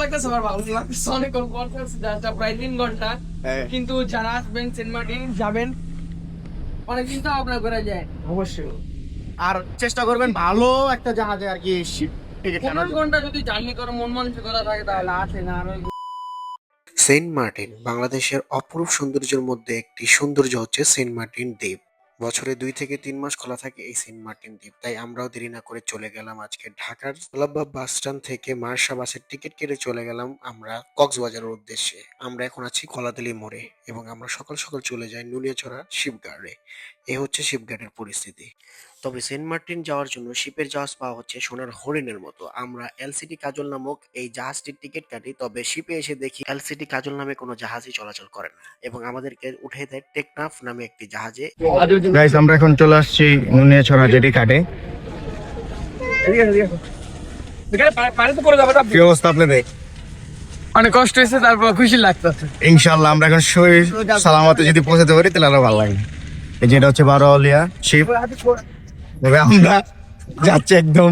লাগতেছে, আমার ভালো লাগতেছে অনেক জাহাজটা প্রায় 3 ঘন্টা। কিন্তু যারা আসবেন সেন্ট মার্টিন যাবেন, অনেক চিন্তা ভাবনা করে যায় অবশ্যই। আর চেষ্টা করবেন ভালো একটা জাহাজে আর কি টিকিট 15 ঘন্টা যদি জার্নি করে মন মানসিকতা থাকে তাহলে আসে না। আর সেন্ট মার্টিন বাংলাদেশের অপরূপ সৌন্দর্যের মধ্যে একটি সৌন্দর্য হচ্ছে সেন্ট মার্টিন দ্বীপ। বছরে 2 থেকে 3 মাস খোলা থাকে এই সেন্ট মার্টিন দ্বীপ। তাই আমরাও দেরি না করে চলে গেলাম আজকে ঢাকার গোলাপবাগ বাস স্ট্যান্ড থেকে মার্শা বাসের টিকিট কেটে চলে গেলাম আমরা কক্সবাজারের উদ্দেশ্যে। আমরা এখন আছি কলাতলী মোড়ে এবং আমরা সকাল সকাল চলে যাই নুনিয়াছড়া শিপইয়ার্ডে। এ হচ্ছে শিপইয়ার্ডের পরিস্থিতি। তবে সেন্ট মার্টিন যাওয়ার জন্য শিপের জাহাজ পাওয়া হচ্ছে সোনার হরিণের মতো। আমরা এলসিটি কাজল নামক এই জাহাজটির টিকিট কাটি, তবে শিপে এসে দেখি এলসিটি কাজল নামে কোনো জাহাজই চলাচল করে না এবং আমাদেরকে উঠে দেয় টেকনাফ নামে একটি জাহাজে। গাইস আমরা এখন চলে আসছি নুনিয়াছড়া জেটি ঘাটে। পানিতে পড়ে যাবে। কি অবস্থা আপনাদের? অনেক কষ্ট হয়েছে, তারপর খুশি লাগতেছে। ইনশাআল্লাহ আমরা এখন সহি সালামতে যদি পৌঁছাতে পারি তাহলে আরো ভালো লাগবে। এই যেটা হচ্ছে বারোয়ালিয়া শিপ, তবে আমরা যাচ্ছি একদম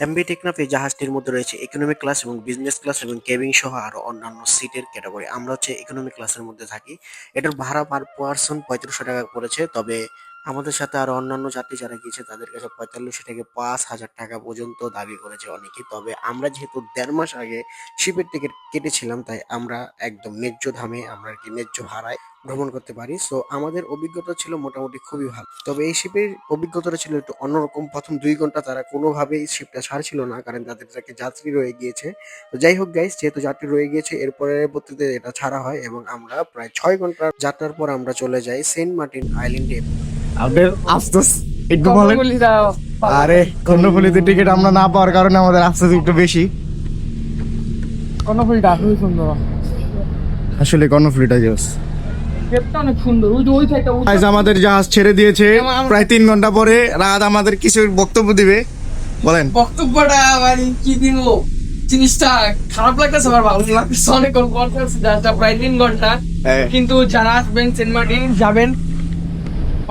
এমবি টেকনাফ এই জাহাজটির মধ্যে রয়েছে ইকোনমিক ক্লাস এবং বিজনেস ক্লাস এবং কেবিন সহ আরো অন্যান্য সিটের ক্যাটাগরি। আমরা হচ্ছে ইকোনমিক ক্লাসের মধ্যে থাকি। এটার ভাড়া পার পার্সন 3500 টাকা পড়েছে। তবে আমাদের সাথে আরো অন্যান্য যাত্রী যারা গিয়েছে তাদের কাছে 4500 থেকে 5000 টাকা পর্যন্ত দাবি করেছে অনেকেই। তবে আমরা যেহেতু 1.5 মাস আগে শিপের টিকিট কেটেছিলাম, তাই আমরা একদম ন্যায্য দামে আমরা আর কি ন্যায্য ভাড়ায় ভ্রমণ করতে পারি। সো আমাদের অভিজ্ঞতা ছিল মোটামুটি খুবই ভালো। তবে এই শিপের অভিজ্ঞতাটা ছিল একটু অন্যরকম। প্রথম 2 ঘন্টা তারা কোনোভাবেই শিপটা ছাড়ছিল না, কারণ তাদের একটা যাত্রী রয়ে গিয়েছে। তো যাই হোক গাইস, যেহেতু যাত্রী রয়ে গিয়েছে এর পরবর্তীতে এটা ছাড়া হয় এবং আমরা প্রায় 6 ঘন্টার যাত্রার পর আমরা চলে যাই সেন্ট মার্টিন আইল্যান্ডে। আমাদের আফসোস একটু বলেন। আরে কর্ণফুলীতে টিকিট আমরা না পাওয়ার কারণে আমাদের আফসোস একটু বেশি। কর্ণফুলীটা খুবই সুন্দর, আসলে কর্ণফুলীটা জোস। গেটটা অনেক সুন্দর। ওই সাইডটা আজ আমাদের জাহাজ ছেড়ে দিয়েছে প্রায় 3 ঘন্টা পরে। রাত আমাদের কিছু বক্তব্য দিবে, বলেন। বক্তব্যটা মানে কি দিব, জিনিসটা খারাপ লাগতেছে, আমার ভালো লাগতেছে অনেক। জাহাজটা প্রায় 3 ঘন্টা। কিন্তু যারা আসবেন সেন্ট মার্টিন যাবেন,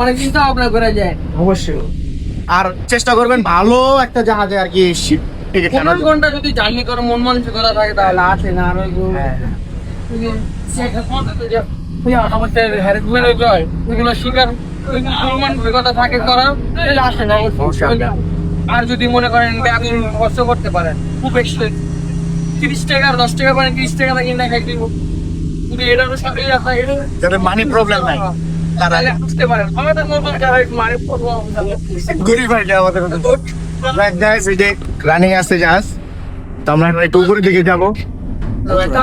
অনেক চিন্তা ভাবনা করে যায় অবশ্যই। আর চেষ্টা করবেন ভালো একটা জাহাজে আর কি টিকিট 15 ঘন্টা যদি জার্নি করে মন মানসিকতা থাকে তাহলে আসে না। আর ওইগুলো শিকার মানসিকতা থাকে করার, আসে না। আর যদি মনে করেন ব্যাগুল খরচ করতে পারেন খুব এক্সপেন্স, 30 টাকা আর 10 টাকা পারেন, 30 টাকা কিনা খাইতে কিন্তু এটারও সাথে যাদের মানি প্রবলেম নাই তারা বুঝতে পারেন। আমাদের মতো যারা মানে গরিব আর কি আমাদের রানিং আছে জাহাজ। তো আমরা এখন একটু উপরের দিকে যাবো।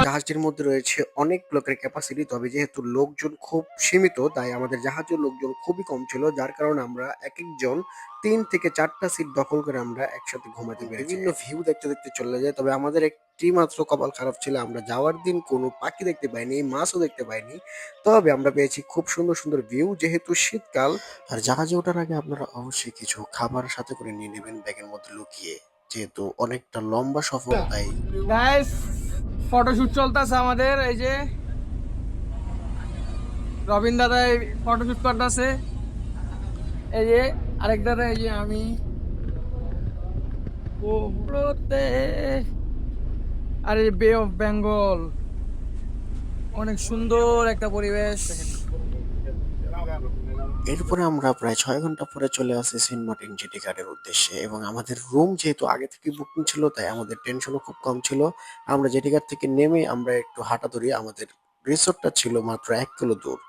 জাহাজটির মধ্যে রয়েছে অনেক লোকের ক্যাপাসিটি, তবে যেহেতু লোকজন খুব সীমিত তাই আমাদের জাহাজের লোকজন খুবই কম ছিল, যার কারণে আমরা এক একজন 3 থেকে 4টা সিট দখল করে আমরা একসাথে ঘুমাতে পেরেছি। বিভিন্ন ভিউ দেখতে দেখতে চলে যায়। তবে আমাদের একটি মাত্র কপাল খারাপ ছিল, আমরা যাওয়ার দিন কোনো পাখি দেখতে পাইনি, মাছও দেখতে পাইনি। তবে আমরা পেয়েছি খুব সুন্দর সুন্দর ভিউ, যেহেতু শীতকাল। আর জাহাজে ওঠার আগে আপনারা অবশ্যই কিছু খাবার সাথে করে নিয়ে নেবেন ব্যাগের মধ্যে লুকিয়ে, যেহেতু অনেকটা লম্বা সফর তাই। গাইস ফটোশুট চলতেছে আমাদের। এই যে রবিন দাদা ফটোশুট করতেছে, এই যে আরেক দাদা, এই যে আমি। আর এই বে অফ বেঙ্গল, অনেক সুন্দর একটা পরিবেশ। এরপরে আমরা প্রায় 6 ঘন্টা পরে চলে আসি সেন্ট মার্টিন জেটি ঘাটের উদ্দেশ্যে এবং আমাদের রুম যেহেতু আগে থেকে বুকিং ছিল তাই আমাদের টেনশনও খুব কম ছিল। আমরা জেটি ঘাট থেকে নেমে আমরা একটু হাঁটা ধরি। আমাদের রিসোর্টটা ছিল মাত্র 1 কিলো দূর।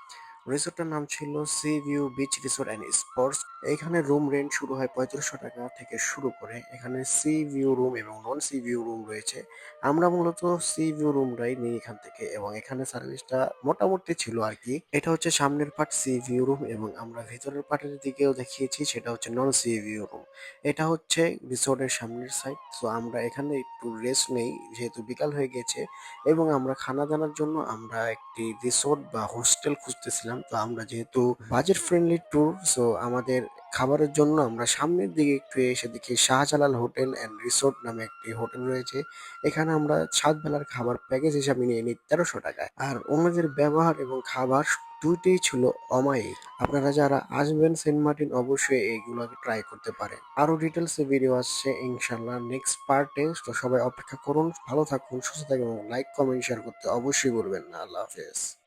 রিসোর্টটার নাম ছিল C view beach resort and sports. এখানে রুম রেন্ট শুরু হয় 3500 টাকা থেকে শুরু করে। এখানে সি ভিউ রুম এবং নন সি ভিউ রুম রয়েছে। আমরা মূলত সি ভিউ রুমটাই নিই এখান থেকে এবং এখানে সার্ভিসটা মোটামুটি ছিল আর কি। এটা হচ্ছে সামনের পার্ট সি ভিউ রুম এবং আমরা ভেতরের পার্টের দিকেও দেখিয়েছি, সেটা হচ্ছে নন সি ভিউ রুম। এটা হচ্ছে রিসোর্টের সামনের সাইড। তো আমরা এখানে একটু রেস্ট নেই যেহেতু বিকাল হয়ে গেছে এবং আমরা খানা দানার জন্য আমরা একটি রিসোর্ট বা হোস্টেল খুঁজতেছিলাম তো আমরা যেহেতু বাজেট ফ্রেন্ডলি ট্যুর, সো আমাদের খাবারের জন্য আমরা সামনের দিকে একটু এসে দেখি শাহজালাল হোটেল অ্যান্ড রিসোর্ট নামে একটি হোটেল রয়েছে। এখানে আমরা 7 বেলার খাবার প্যাকেজ হিসাবে নিয়ে নিই 1300 টাকায়। আর ওনাদের ব্যবহার এবং খাবার দুইটাই ছিল অমায়িক। আপনারা যারা আসবেন সেন্ট মার্টিন অবশ্যই এইগুলোকে ট্রাই করতে পারেন। আরো ডিটেলসে ভিডিও আসছে ইনশাল্লাহ নেক্সট পার্টে। তো সবাই অপেক্ষা করুন, ভালো থাকুন, সুস্থ থাকুন এবং লাইক কমেন্ট শেয়ার করতে অবশ্যই ভুলবেন না। আল্লাহ হাফেজ।